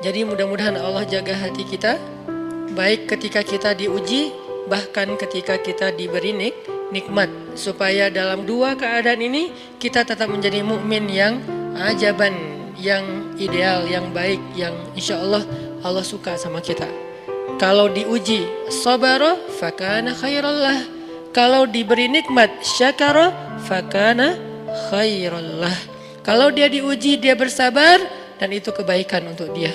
Jadi mudah-mudahan Allah jaga hati kita, baik ketika kita diuji, bahkan ketika kita diberi nikmat, supaya dalam dua keadaan ini kita tetap menjadi mukmin yang ajaban, yang ideal, yang baik, yang insya Allah Allah suka sama kita. Kalau diuji sabara fakana khairallah, kalau diberi nikmat syakara fakana khairallah. Kalau dia diuji dia bersabar dan itu kebaikan untuk dia.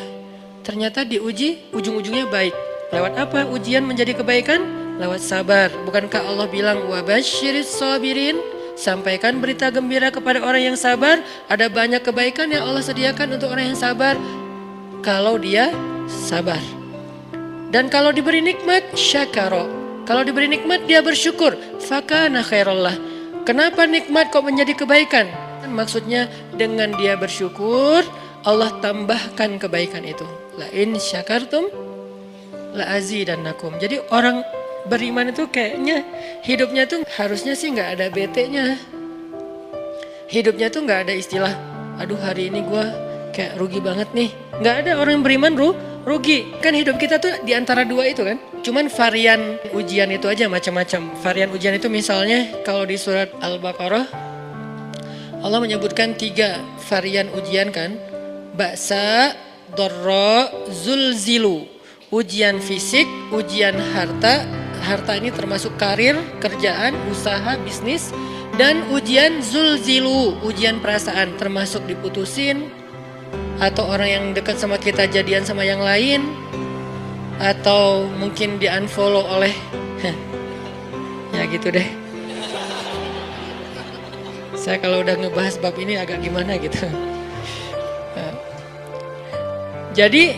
Ternyata diuji ujung-ujungnya baik. Lewat apa ujian menjadi kebaikan? Lewat sabar. Bukankah Allah bilang wabasyiris sabirin? Sampaikan berita gembira kepada orang yang sabar. Ada banyak kebaikan yang Allah sediakan untuk orang yang sabar kalau dia sabar. Dan kalau diberi nikmat syakara. Kalau diberi nikmat dia bersyukur. Fakana khairallah. Kenapa nikmat kok menjadi kebaikan? Maksudnya dengan dia bersyukur Allah tambahkan kebaikan itu. La in syakartum la azidannakum. Jadi orang beriman itu kayaknya hidupnya tuh harusnya sih nggak ada bete-nya. Hidupnya tuh nggak ada istilah, aduh hari ini gue kayak rugi banget nih. Nggak ada orang yang beriman rugi. Kan hidup kita tuh di antara dua itu kan. Cuman varian ujian itu aja macam-macam. Varian ujian itu misalnya kalau di surat Al-Baqarah Allah menyebutkan 3 varian ujian kan. Ba'sa, dharra, zulzilu. Ujian fisik, ujian harta. Harta ini termasuk karir, kerjaan, usaha, bisnis. Dan ujian zulzilu, ujian perasaan, termasuk diputusin. Atau orang yang dekat sama kita jadian sama yang lain. Atau mungkin di unfollow oleh ya gitu deh. Saya kalau udah ngebahas bab ini agak gimana gitu. Jadi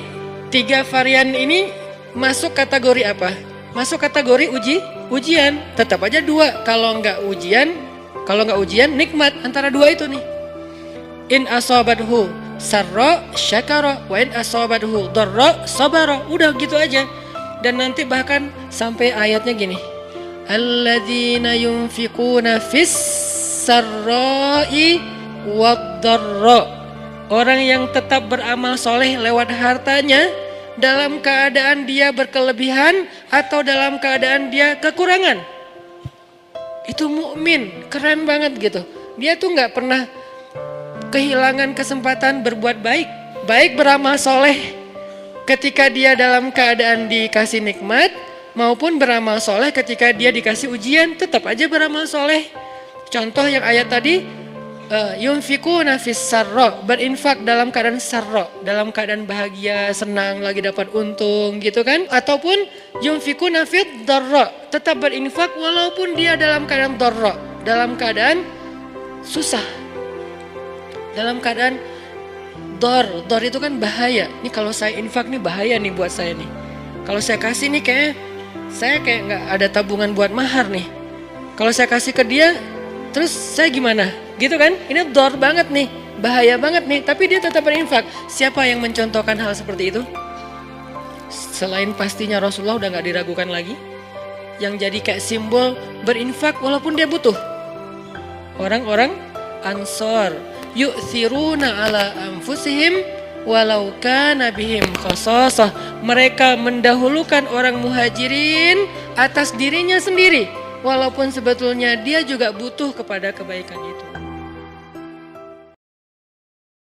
3 varian ini masuk kategori apa? Masuk kategori ujian. Tetap aja 2. Kalau nggak ujian nikmat. Antara 2 itu nih. In asabathu sarra syakara wa in asabathu dharra sabara. Udah gitu aja. Dan nanti bahkan sampai ayatnya gini. Alladzina yunfiquna fis sarra'i wad dharra. Orang yang tetap beramal soleh lewat hartanya dalam keadaan dia berkelebihan atau dalam keadaan dia kekurangan. Itu mukmin, keren banget gitu. Dia tuh nggak pernah kehilangan kesempatan berbuat baik. Baik beramal soleh ketika dia dalam keadaan dikasih nikmat maupun beramal soleh ketika dia dikasih ujian, tetap aja beramal soleh. Contoh yang ayat tadi, yunfikuna fis sarra, berinfak dalam keadaan sarra, dalam keadaan bahagia, senang, lagi dapat untung gitu kan. Ataupun yunfikuna fid dharra, tetap berinfak walaupun dia dalam keadaan dharra, dalam keadaan susah. Dalam keadaan dor itu kan bahaya. Nih kalau saya infak nih bahaya nih buat saya nih. Kalau saya kasih nih saya kayak nggak ada tabungan buat mahar nih. Kalau saya kasih ke dia, terus saya gimana? Gitu kan? Ini dor banget nih, bahaya banget nih. Tapi dia tetap berinfak. Siapa yang mencontohkan hal seperti itu? Selain pastinya Rasulullah udah nggak diragukan lagi. Yang jadi kayak simbol berinfak walaupun dia butuh. Orang-orang Ansor. Yu'thiruna ala anfusihim walau kana bihim khasasah. Mereka mendahulukan orang muhajirin atas dirinya sendiri walaupun sebetulnya dia juga butuh kepada kebaikan itu.